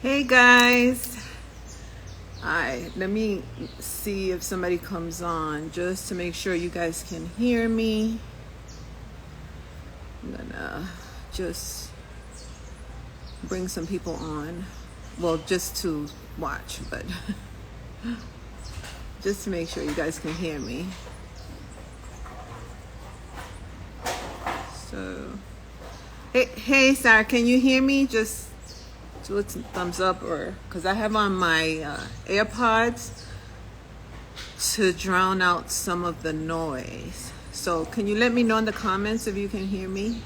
Hey guys, let me see if somebody comes on just to make sure you guys can hear me. I'm gonna just bring some people on. Well, just to watch, but just to make sure you guys can hear me. So, hey Sarah, can you hear me? Just do a thumbs up, or because I have on my AirPods to drown out some of the noise. So can you let me know in the comments if you can hear me?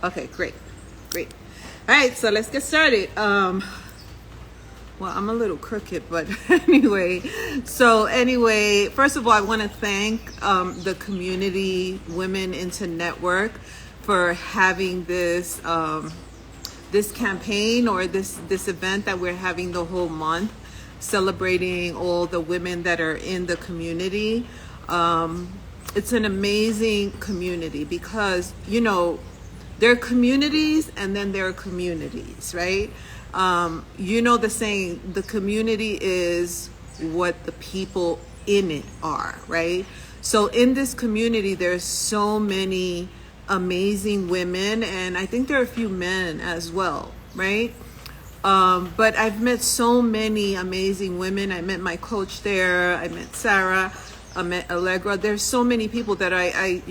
Okay, great. All right, so let's get started. Well, I'm a little crooked, but anyway. First of all, I want to thank the community Women into Network for having this this campaign, or this event that we're having the whole month, celebrating all the women that are in the community. It's an amazing community because, there are communities and then there are communities, right? The saying, the community is what the people in it are, right? So in this community, there's so many amazing women, and I think there are a few men as well, right? But I've met so many amazing women. I met my coach there. I met Sarah. I met Allegra. There's so many people that I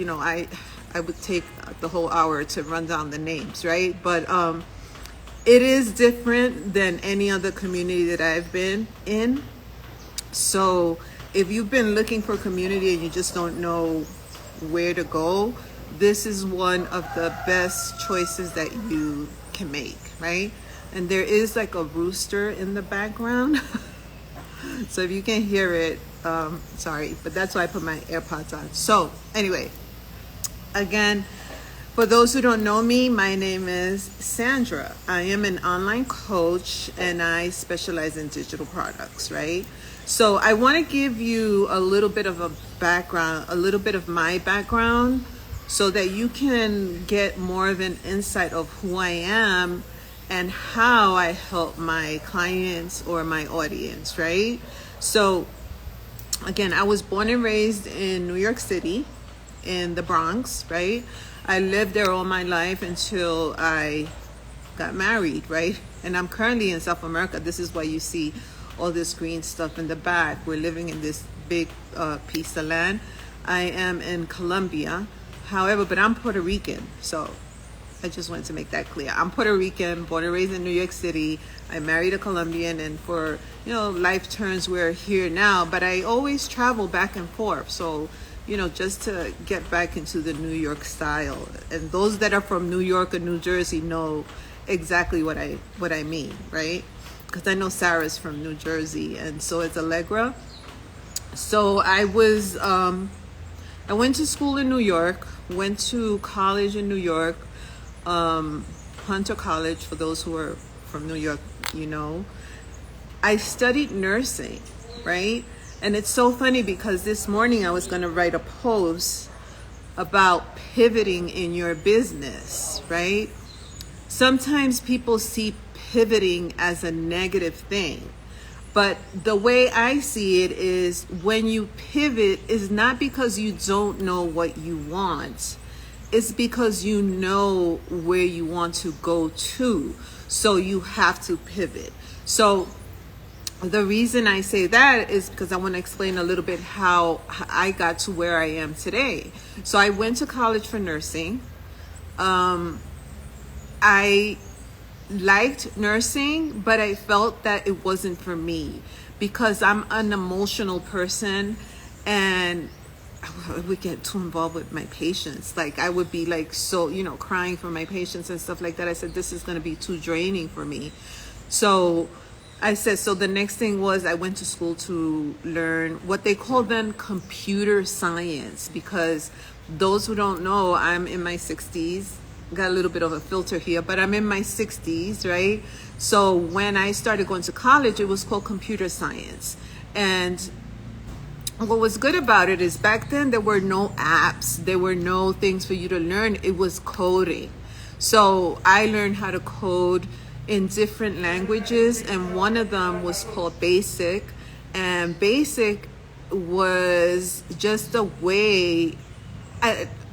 would take the whole hour to run down the names, right? But it is different than any other community that I've been in. So if you've been looking for a community and you just don't know where to go, this is one of the best choices that you can make, right? And there is like a rooster in the background. So if you can hear it, sorry, but that's why I put my AirPods on. So anyway, again, for those who don't know me, my name is Sandra. I am an online coach and I specialize in digital products, right? So I want to give you a little bit of a background, a little bit of my background, so that you can get more of an insight of who I am and how I help my clients or my audience, right? So again, I was born and raised in New York City, in the Bronx, right? I lived there all my life until I got married, right? And I'm currently in South America. This is why you see all this green stuff in the back. We're living in this big piece of land. I am in Colombia. However, but I'm Puerto Rican, so I just wanted to make that clear. I'm Puerto Rican, born and raised in New York City. I married a Colombian, and for, life turns, we're here now. But I always travel back and forth, so, just to get back into the New York style. And those that are from New York or New Jersey know exactly what I mean, right? Because I know Sarah's from New Jersey, and so is Allegra. So I went to school in New York, went to college in New York, Hunter College, for those who are from New York, I studied nursing, right? And it's so funny because this morning I was going to write a post about pivoting in your business, right? Sometimes people see pivoting as a negative thing. But the way I see it is, when you pivot, is not because you don't know what you want. It's because you know where you want to go to. So you have to pivot. So the reason I say that is because I want to explain a little bit how I got to where I am today. So I went to college for nursing. I liked nursing, but I felt that it wasn't for me because I'm an emotional person, and I would get too involved with my patients. Like I would be like, so, crying for my patients and stuff like that. I said, this is going to be too draining for me. So I said, so the next thing was I went to school to learn what they call then computer science, because those who don't know, I'm in my 60s. Got a little bit of a filter here, but I'm in my 60s, right? So when I started going to college, it was called computer science. And what was good about it is back then there were no apps, there were no things for you to learn. It was coding. So I learned how to code in different languages, and one of them was called Basic. And Basic was just a way,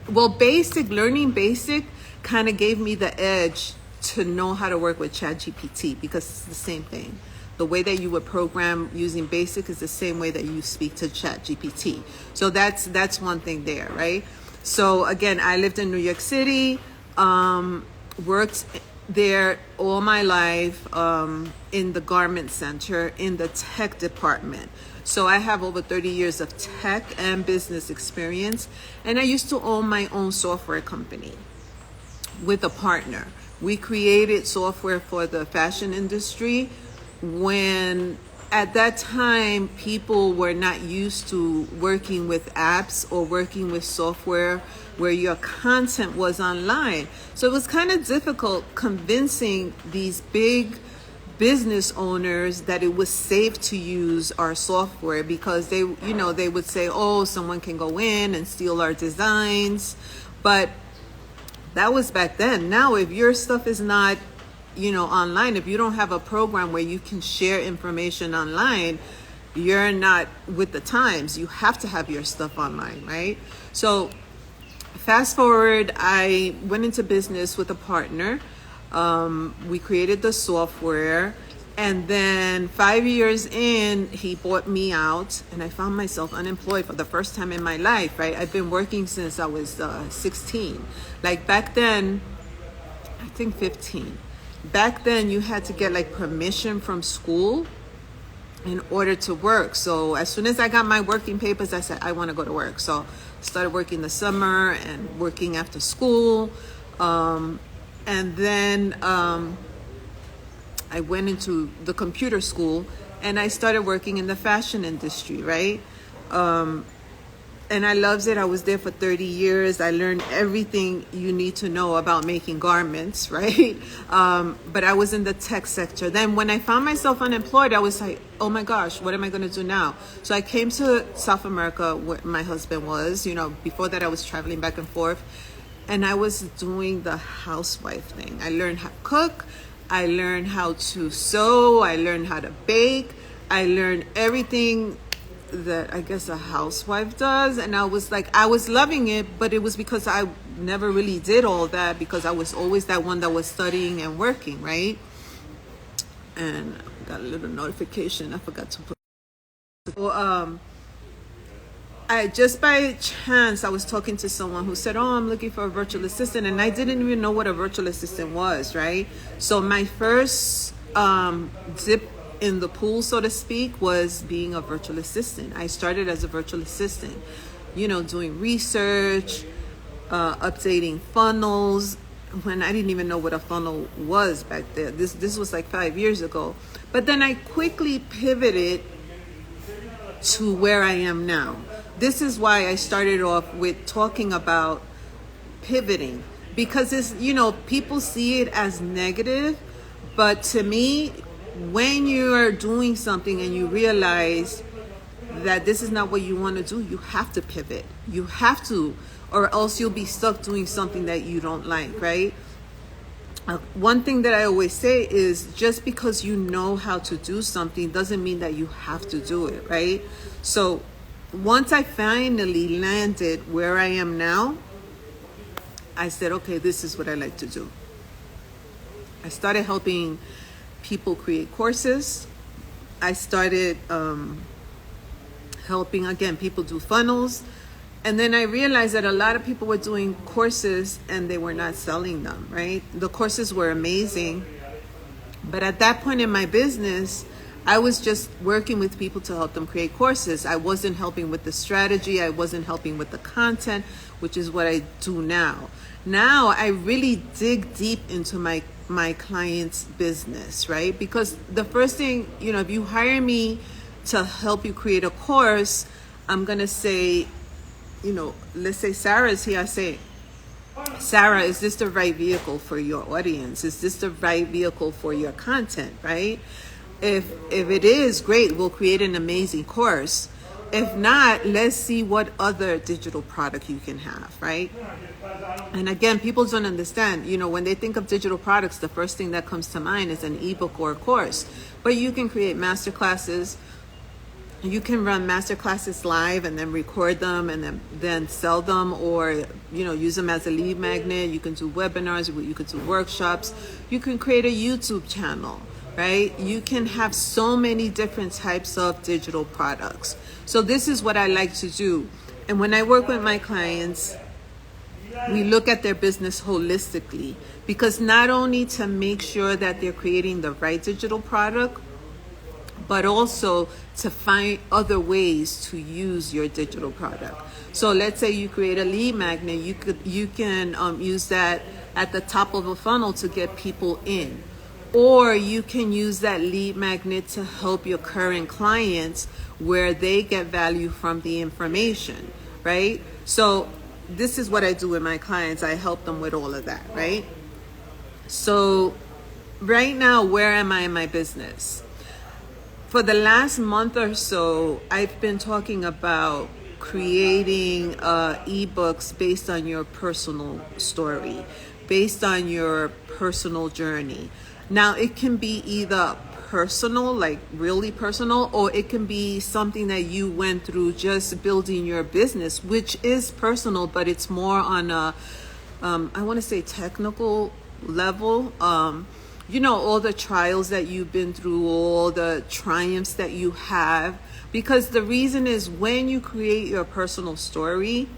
learning Basic kind of gave me the edge to know how to work with ChatGPT, because it's the same thing. The way that you would program using Basic is the same way that you speak to ChatGPT. So that's one thing there, right? So again, I lived in New York City, worked there all my life, in the garment center, in the tech department. So I have over 30 years of tech and business experience. And I used to own my own software company with a partner. We created software for the fashion industry when at that time people were not used to working with apps or working with software where your content was online. So it was kind of difficult convincing these big business owners that it was safe to use our software, because they would say, oh, someone can go in and steal our designs. But that was back then. Now, if your stuff is not, online, if you don't have a program where you can share information online, you're not with the times. You have to have your stuff online, right? So fast forward, I went into business with a partner. We created the software, and then 5 years in, he bought me out, and I found myself unemployed for the first time in my life, right? I've been working since I was 16. Like back then, I think 15. Back then, you had to get like permission from school in order to work. So as soon as I got my working papers, I said, I want to go to work. So started working the summer and working after school. And then I went into the computer school, and I started working in the fashion industry, right? And I loved it. I was there for 30 years. I learned everything you need to know about making garments, right? But I was in the tech sector. Then when I found myself unemployed, I was like, oh my gosh, what am I going to do now? So I came to South America, where my husband was. Before that, I was traveling back and forth. And I was doing the housewife thing. I learned how to cook. I learned how to sew. I learned how to bake. I learned everything that I guess a housewife does. And I was loving it, but it was because I never really did all that, because I was always that one that was studying and working, right? And I got a little notification. I forgot to put. So, I just by chance, I was talking to someone who said, oh, I'm looking for a virtual assistant. And I didn't even know what a virtual assistant was, right? So my first dip in the pool, so to speak, was being a virtual assistant. I started as a virtual assistant, doing research, updating funnels, when I didn't even know what a funnel was back there. This was like 5 years ago. But then I quickly pivoted to where I am now. This is why I started off with talking about pivoting, because it's, people see it as negative, but to me, when you're doing something and you realize that this is not what you want to do, you have to pivot. You have to, or else you'll be stuck doing something that you don't like, right? One thing that I always say is, just because you know how to do something doesn't mean that you have to do it, right? So once I finally landed where I am now, I said, okay, this is what I like to do. I started helping people create courses. I started helping, again, people do funnels. And then I realized that a lot of people were doing courses and they were not selling them, right? The courses were amazing. But at that point in my business, I was just working with people to help them create courses. I wasn't helping with the strategy. I wasn't helping with the content, which is what I do now. Now I really dig deep into my client's business, right? Because the first thing, if you hire me to help you create a course, I'm going to say, let's say Sarah's here. I say, Sarah, is this the right vehicle for your audience? Is this the right vehicle for your content, right? If it is, great, we'll create an amazing course. If not, let's see what other digital product you can have, right? And again, people don't understand, when they think of digital products, the first thing that comes to mind is an ebook or a course. But you can create master classes. You can run master classes live and then record them and then sell them, or use them as a lead magnet. You can do webinars, you can do workshops, you can create a YouTube channel, right? You can have so many different types of digital products. So this is what I like to do. And when I work with my clients, we look at their business holistically, because not only to make sure that they're creating the right digital product, but also to find other ways to use your digital product. So let's say you create a lead magnet, you can use that at the top of a funnel to get people in, or you can use that lead magnet to help your current clients where they get value from the information, right? So this is what I do with my clients. I help them with all of that, right? So right now, where am I in my business? For the last month or so, I've been talking about creating ebooks based on your personal story, based on your personal journey. Now, it can be either personal, like really personal, or it can be something that you went through just building your business, which is personal, but it's more on a, I want to say technical level. All the trials that you've been through, all the triumphs that you have. Because the reason is, when you create your personal story,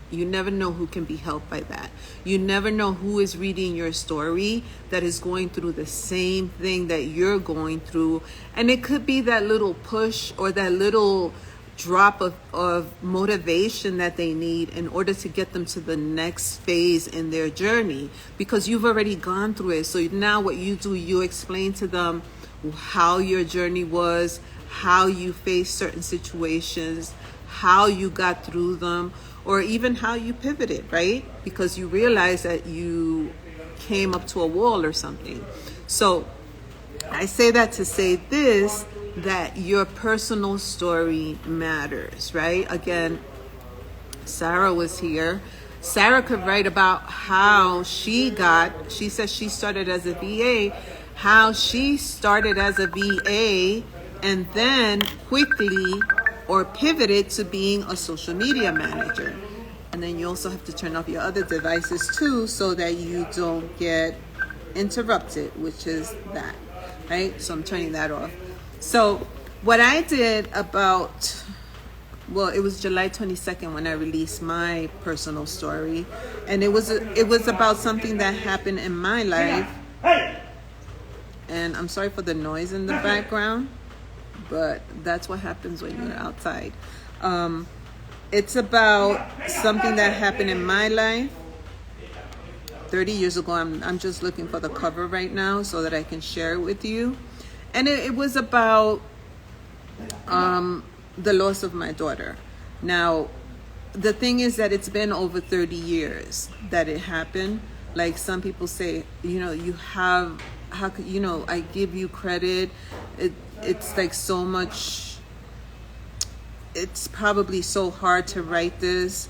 you never know who can be helped by that. You never know who is reading your story that is going through the same thing that you're going through. And it could be that little push or that little drop of motivation that they need in order to get them to the next phase in their journey, because you've already gone through it. So now what you do, you explain to them how your journey was, how you faced certain situations, how you got through them, or even how you pivoted, right? Because you realize that you came up to a wall or something. So I say that to say this, that your personal story matters, right? Again, Sarah was here. Sarah could write about how she says she started as a VA, how she started as a VA and then quickly or pivoted to being a social media manager. And then you also have to turn off your other devices too, so that you don't get interrupted, which is that, right? So I'm turning that off. So what I did it was July 22nd when I released my personal story. And it was about something that happened in my life. And I'm sorry for the noise in the background, but that's what happens when you're outside. It's about something that happened in my life 30 years ago. I'm just looking for the cover right now so that I can share it with you. And it was about the loss of my daughter. Now, the thing is that it's been over 30 years that it happened. Like some people say, I give you credit. It's like so much, it's probably so hard to write this.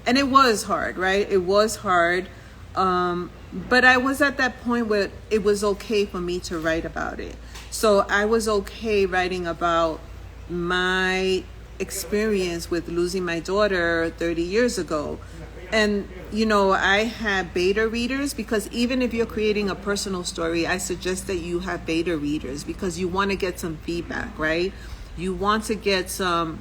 And it was hard, right? It was hard. But I was at that point where it was okay for me to write about it. So I was okay writing about my experience with losing my daughter 30 years ago. And, I had beta readers, because even if you're creating a personal story, I suggest that you have beta readers, because you want to get some feedback, right? You want to get some,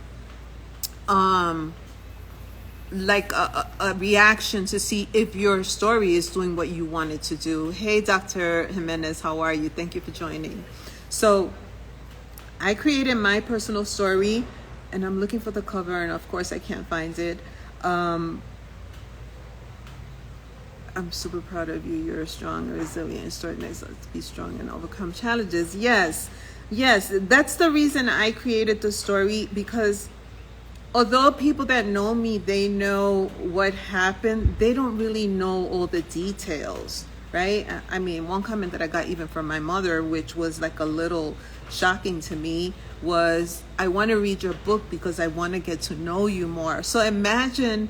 like a reaction to see if your story is doing what you want it to do. Hey, Dr. Jimenez, how are you? Thank you for joining. So I created my personal story, and I'm looking for the cover, and of course I can't find it. I'm super proud of you. You're strong, resilient, extraordinary. Let's be strong and overcome challenges. Yes, that's the reason I created the story, because although people that know me, they know what happened, they don't really know all the details, right? I mean, one comment that I got even from my mother, which was like a little shocking to me, was, I want to read your book because I want to get to know you more. So imagine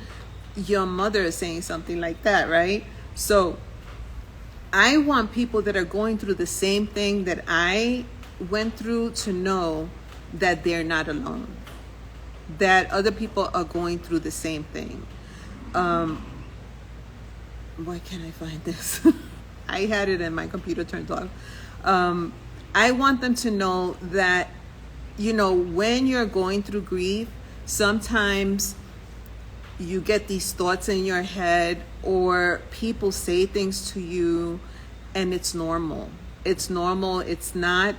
your mother saying something like that, right? So I want people that are going through the same thing that I went through to know that they're not alone, that other people are going through the same thing. Why can't I find this? I had it and my computer turned off. I want them to know that, you know, when you're going through grief, sometimes you get these thoughts in your head, or people say things to you, and it's normal. It's normal. It's not,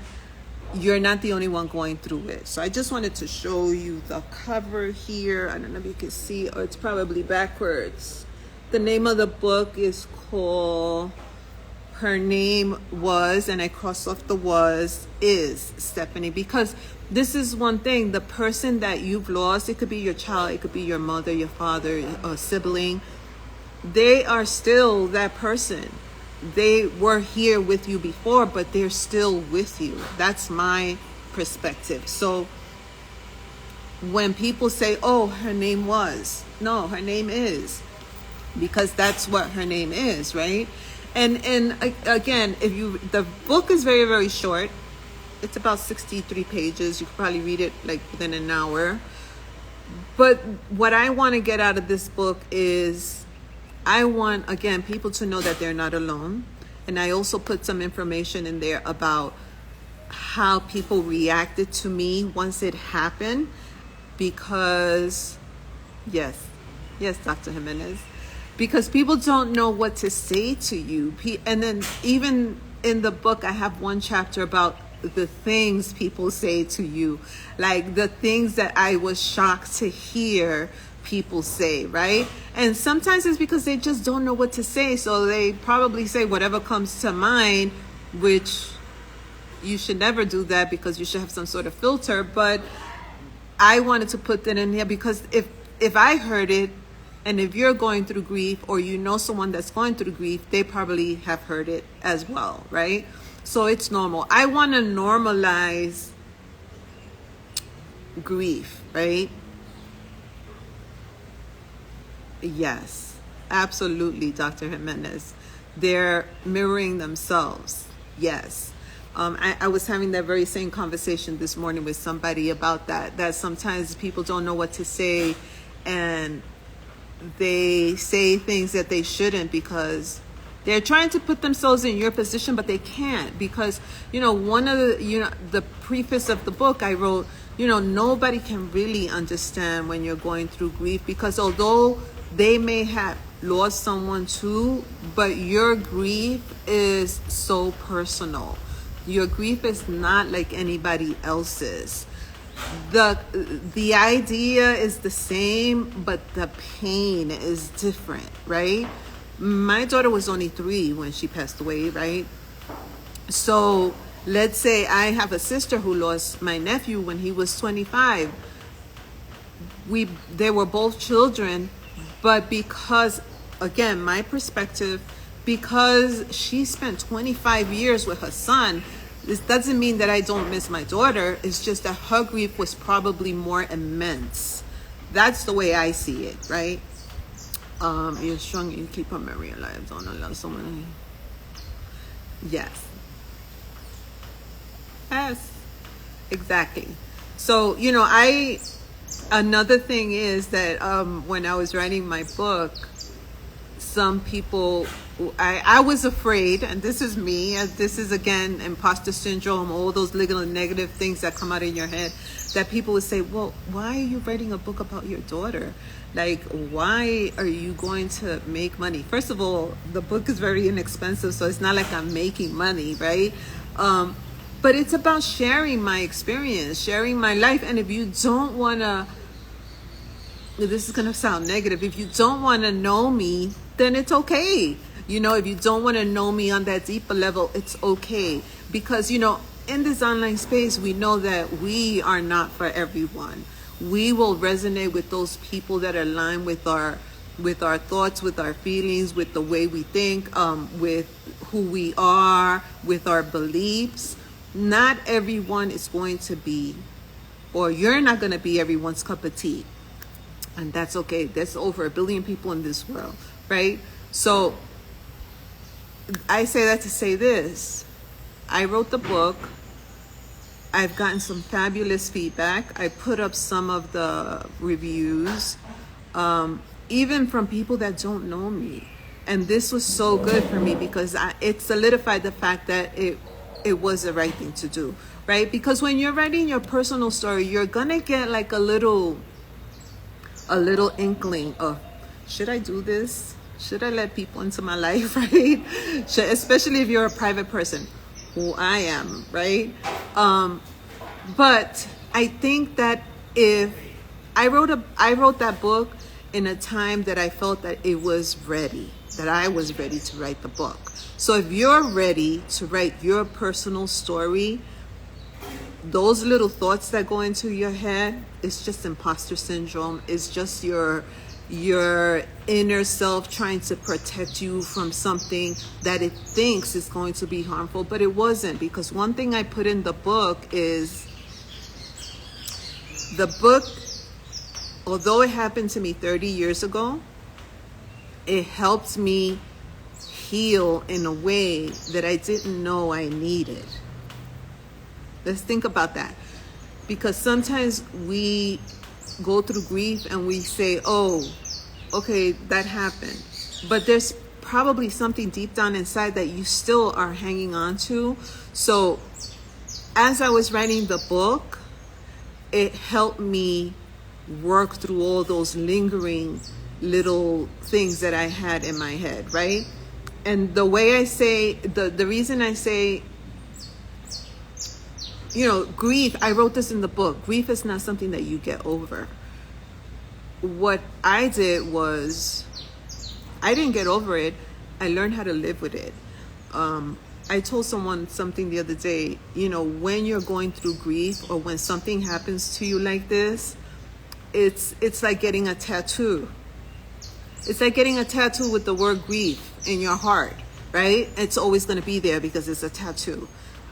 you're not the only one going through it. So I just wanted to show you the cover here. I don't know if you can see, or it's probably backwards. The name of the book is called Her Name Was, and I crossed off the was, is Stephanie, because this is one thing, the person that you've lost, it could be your child, it could be your mother, your father, a sibling, they are still that person. They were here with you before, but they're still with you. That's my perspective. So when people say, oh, her name was, no, her name is, because that's what her name is, right? And again, if you, the book is very, very short. It's about 63 pages. You could probably read it like within an hour. But what I want to get out of this book is, I want, again, people to know that they're not alone. And I also put some information in there about how people reacted to me once it happened. Because, yes, Dr. Jimenez. Because people don't know what to say to you. And then even in the book, I have one chapter about the things people say to you, like the things that I was shocked to hear people say, right? And sometimes it's because they just don't know what to say, so they probably say whatever comes to mind, which you should never do that, because you should have some sort of filter. But I wanted to put that in here because if I heard it, and if you're going through grief, or you know someone that's going through grief, they probably have heard it as well, right? So it's normal. I want to normalize grief, right? Yes, absolutely, Dr. Jimenez. They're mirroring themselves. Yes. I was having that very same conversation this morning with somebody about that sometimes people don't know what to say, and they say things that they shouldn't because they're trying to put themselves in your position, but they can't, because, you know, one of the, you know, the preface of the book I wrote, you know, nobody can really understand when you're going through grief, because although they may have lost someone too, but your grief is so personal. Your grief is not like anybody else's. The idea is the same, but the pain is different, right? My daughter was only 3 when she passed away, right? So let's say I have a sister who lost my nephew when he was 25. They were both children, but because, again, my perspective, because she spent 25 years with her son, this doesn't mean that I don't miss my daughter. It's just that her grief was probably more immense. That's the way I see it, right? You're strong, you keep her memory alive. Don't allow someone. Yes, exactly. So, you know, another thing is that when I was writing my book, some people, I was afraid, and this is me, this is again imposter syndrome, all those little negative things that come out in your head, that people would say, well, why are you writing a book about your daughter? Like, why are you going to make money? First of all, the book is very inexpensive, so it's not like I'm making money, right? But it's about sharing my experience, sharing my life. And if you don't want to, this is going to sound negative, if you don't want to know me, then it's okay. You know, if you don't want to know me on that deeper level, it's okay. Because, you know, in this online space, we know that we are not for everyone. We will resonate with those people that are aligned with our with our thoughts, with our feelings, with the way we think, with who we are, with our beliefs. Not everyone is going to be, or you're not going to be everyone's cup of tea. And that's okay. There's over 1 billion people in this world, right? So I say that to say this. I wrote the book. I've gotten some fabulous feedback. I put up some of the reviews, even from people that don't know me. And this was so good for me because it solidified the fact that it was the right thing to do, right? Because when you're writing your personal story, you're gonna get like a little inkling of, should I do this? Should I let people into my life, right? Especially if you're a private person, who I am, right? But I think that if I wrote that book in a time that I felt that it was ready, that I was ready to write the book. So if you're ready to write your personal story, those little thoughts that go into your head, it's just imposter syndrome. It's just your inner self trying to protect you from something that it thinks is going to be harmful, but it wasn't. Because one thing I put in the book is, the book, although it happened to me 30 years ago, it helped me heal in a way that I didn't know I needed. Let's think about that. Because sometimes we go through grief and we say, oh, okay, that happened. But there's probably something deep down inside that you still are hanging on to. So as I was writing the book, it helped me work through all those lingering little things that I had in my head, right? And the way I say, the reason I say, grief, I wrote this in the book, grief is not something that you get over. What I did was, I didn't get over it, I learned how to live with it. I told someone something the other day, when you're going through grief or when something happens to you like this, it's like getting a tattoo. It's like getting a tattoo with the word grief in your heart, right? It's always going to be there because it's a tattoo.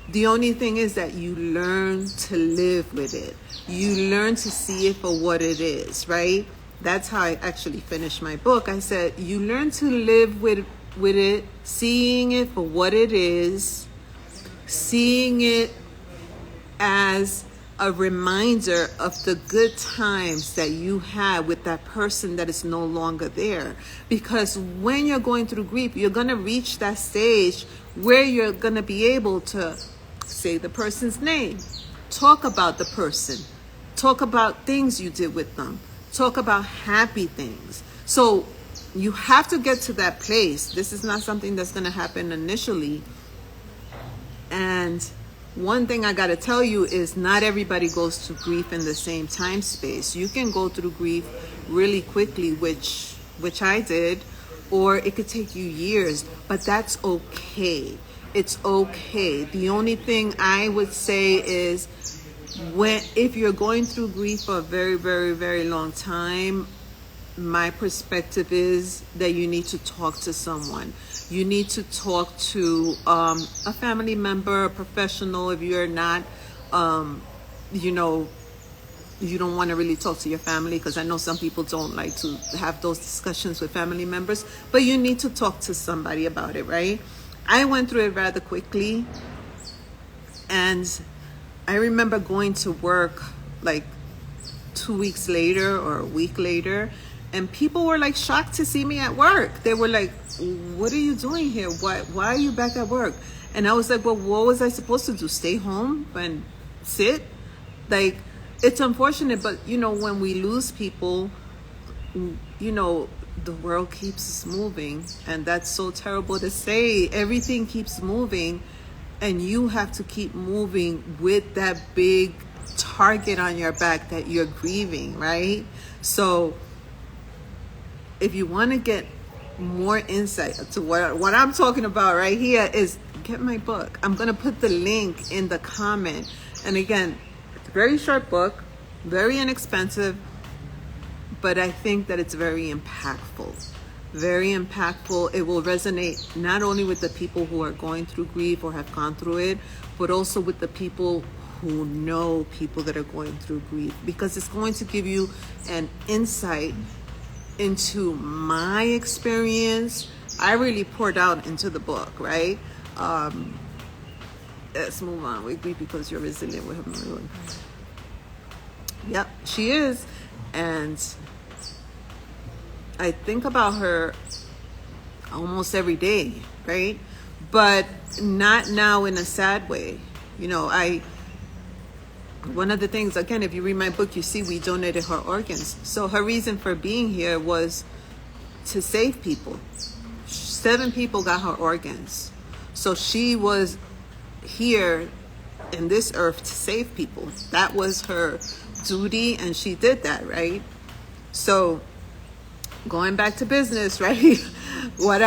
The only thing is that you learn to live with it. You learn to see it for what it is, right? That's how I actually finished my book. I said, you learn to live with it, seeing it for what it is, seeing it as a reminder of the good times that you had with that person that is no longer there. Because when you're going through grief, you're going to reach that stage where you're going to be able to say the person's name, talk about the person, talk about things you did with them, talk about happy things. So you have to get to that place. This is not something that's going to happen initially. And one thing I got to tell you is not everybody goes to grief in the same time space. You can go through grief really quickly, which I did, or it could take you years, but that's okay. It's okay. The only thing I would say is, if you're going through grief for a very, very, very long time, my perspective is that you need to talk to someone. You need to talk to a family member, a professional. If you're not, you don't want to really talk to your family, because I know some people don't like to have those discussions with family members, but you need to talk to somebody about it, right? I went through it rather quickly, and I remember going to work like 2 weeks later or a week later, and people were like shocked to see me at work. They were like, what are you doing here? Why are you back at work? And I was like, well, what was I supposed to do? Stay home and sit? Like, it's unfortunate, but when we lose people, the world keeps moving, and that's so terrible to say. Everything keeps moving, and you have to keep moving with that big target on your back that you're grieving, right? So if you want to get more insight to what I'm talking about right here, is get my book. I'm going to put the link in the comment. And again, it's a very short book, very inexpensive, but I think that it's very impactful. Very impactful. It will resonate not only with the people who are going through grief or have gone through it, but also with the people who know people that are going through grief, because it's going to give you an insight into my experience. I really poured out into the book, right? Let's move on. We grieve because you're resilient with her. Yep, she is. And I think about her almost every day, right? But not now in a sad way. One of the things, again, if you read my book, you see we donated her organs. So her reason for being here was to save people. 7 people got her organs. So she was here in this earth to save people. That was her duty, and she did that, right? So going back to business, right? What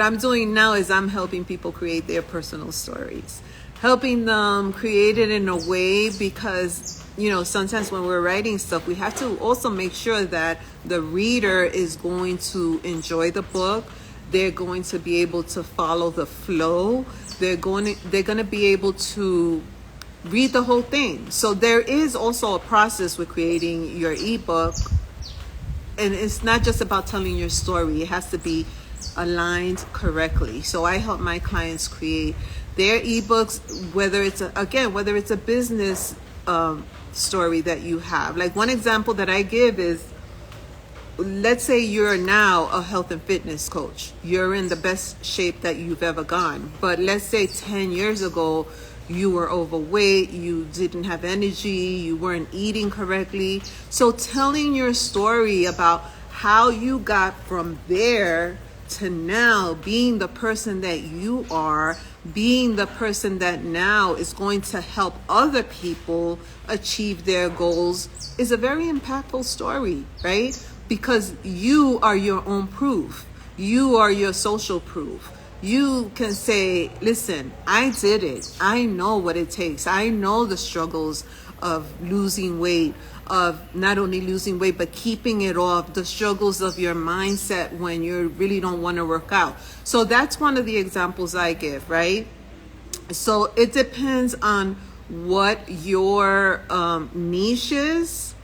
I'm doing now is I'm helping people create their personal stories. Helping them create it in a way, because sometimes when we're writing stuff, we have to also make sure that the reader is going to enjoy the book. They're going to be able to follow the flow. They're going to be able to read the whole thing. So there is also a process with creating your ebook, and it's not just about telling your story. It has to be aligned correctly. So I help my clients create their ebooks, whether it's a business story that you have. Like one example that I give is, let's say you're now a health and fitness coach. You're in the best shape that you've ever gone. But let's say 10 years ago, you were overweight, you didn't have energy, you weren't eating correctly. So telling your story about how you got from there to now being the person that you are, being the person that now is going to help other people achieve their goals, is a very impactful story, right? Because you are your own proof. You are your social proof. You can say, listen, I did it. I know what it takes. I know the struggles of losing weight, of not only losing weight, but keeping it off, the struggles of your mindset when you really don't want to work out. So that's one of the examples I give, right? So it depends on what your niche is,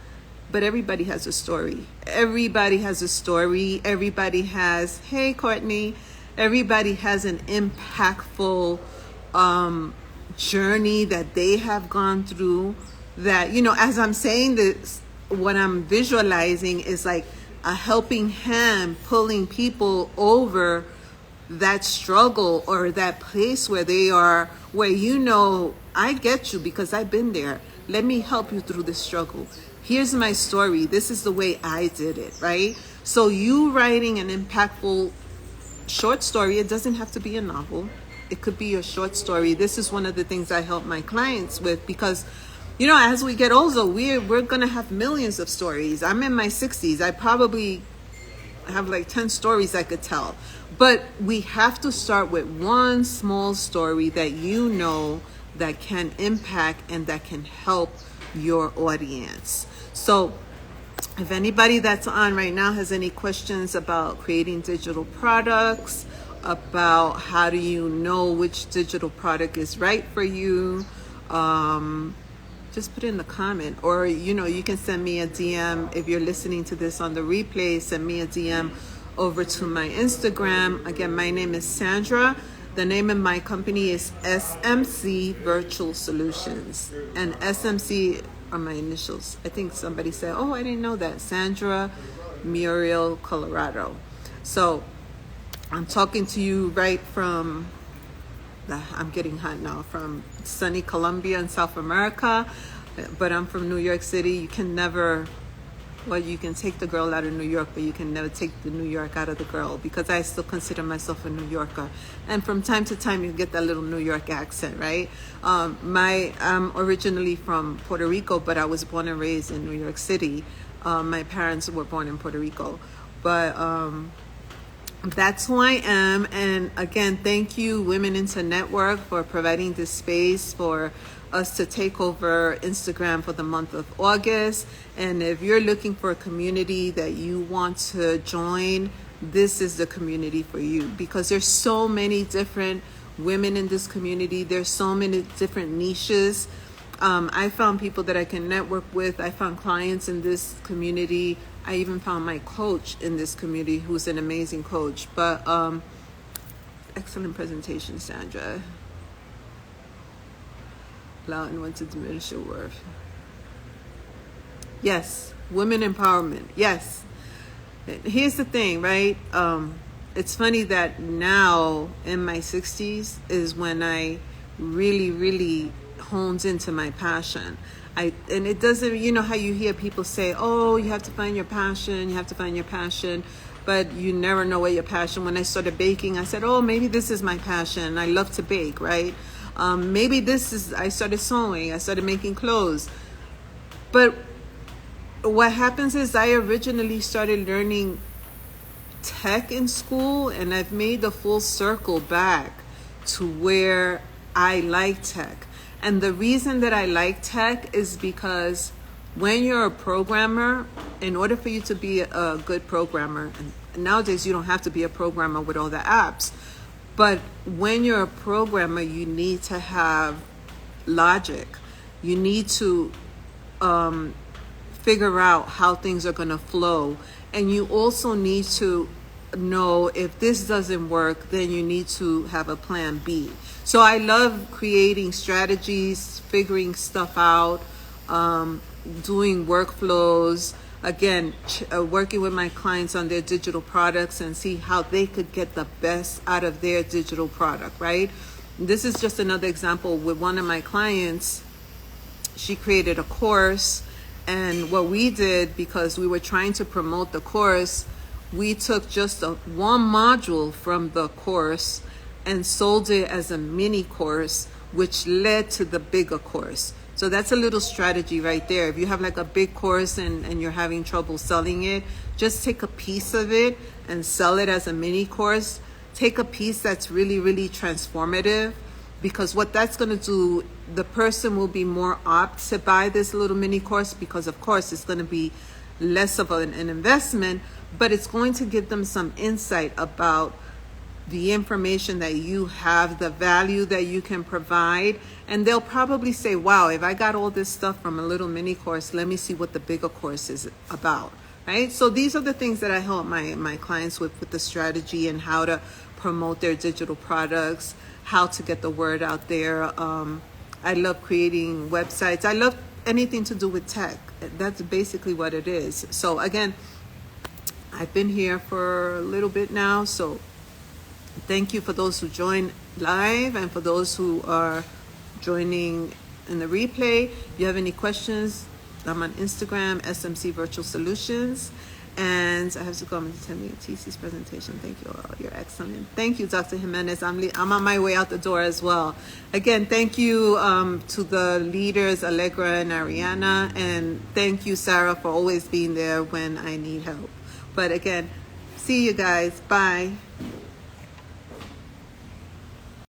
but everybody has a story. Everybody has a story. Everybody has, hey, Courtney, everybody has an impactful journey that they have gone through, that, as I'm saying this, what I'm visualizing is like a helping hand pulling people over that struggle or that place where they are, where I get you because I've been there. Let me help you through this struggle. Here's my story. This is the way I did it, right? So you writing an impactful short story, it doesn't have to be a novel. It could be a short story. This is one of the things I help my clients with, because as we get older, we're going to have millions of stories. I'm in my 60s. I probably have like 10 stories I could tell. But we have to start with one small story that that can impact and that can help your audience. So if anybody that's on right now has any questions about creating digital products, about how do you know which digital product is right for you, just put in the comment, or you can send me a DM. If you're listening to this on the replay, send me a DM over to my Instagram. Again, my name is Sandra. The name of my company is SMC Virtual Solutions, and SMC are my initials. I think somebody said, oh, I didn't know that. Sandra Muriel, Colorado. So I'm talking to you right from I'm getting hot now, from sunny Colombia in South America, but I'm from New York City. You can take the girl out of New York, but you can never take the New York out of the girl, because I still consider myself a New Yorker. And from time to time, you get that little New York accent, right? I'm originally from Puerto Rico, but I was born and raised in New York City. My parents were born in Puerto Rico. But that's who I am. And again, thank you, Women Into Network, for providing this space for us to take over Instagram for the month of August. And if you're looking for a community that you want to join, this is the community for you, because there's so many different women in this community. There's so many different niches. I found people that I can network with. I found clients in this community. I even found my coach in this community, who's an amazing coach. But excellent presentation, Sandra. Allow anyone to diminish your worth. Yes, women empowerment. Yes. Here's the thing, right? It's funny that now in my 60s is when I really honed into my passion. And it doesn't, you know how you hear people say, oh, you have to find your passion, you have to find your passion, but you never know what your passion. When I started baking, I said, oh, maybe this is my passion. I love to bake, right? Maybe I started sewing, I started making clothes. But what happens is I originally started learning tech in school, and I've made the full circle back to where I like tech. And the reason that I like tech is because when you're a programmer, in order for you to be a good programmer, and nowadays you don't have to be a programmer with all the apps, but when you're a programmer, you need to have logic. You need to figure out how things are going to flow. And you also need to know if this doesn't work, then you need to have a plan B. So I love creating strategies, figuring stuff out, doing workflows, again, working with my clients on their digital products and see how they could get the best out of their digital product, right? This is just another example with one of my clients. She created a course, and what we did, because we were trying to promote the course, we took just one module from the course and sold it as a mini course, which led to the bigger course. So that's a little strategy right there. If you have like a big course and you're having trouble selling it, just take a piece of it and sell it as a mini course. Take a piece that's really transformative, because what that's going to do, the person will be more apt to buy this little mini course, because of course it's going to be less of an investment, but it's going to give them some insight about the information that you have, the value that you can provide. And they'll probably say, wow, if I got all this stuff from a little mini course, let me see what the bigger course is about, right? So these are the things that I help my clients with the strategy and how to promote their digital products, how to get the word out there. I love creating websites. I love anything to do with tech. That's basically what it is. So again, I've been here for a little bit now, so thank you for those who join live and for those who are joining in the replay. If you have any questions, I'm on Instagram, SMC Virtual Solutions. And I have to go and attend TC's presentation. Thank you all. You're excellent. Thank you, Dr. Jimenez. I'm on my way out the door as well. Again, thank you to the leaders, Allegra and Ariana. And thank you, Sarah, for always being there when I need help. But again, see you guys. Bye.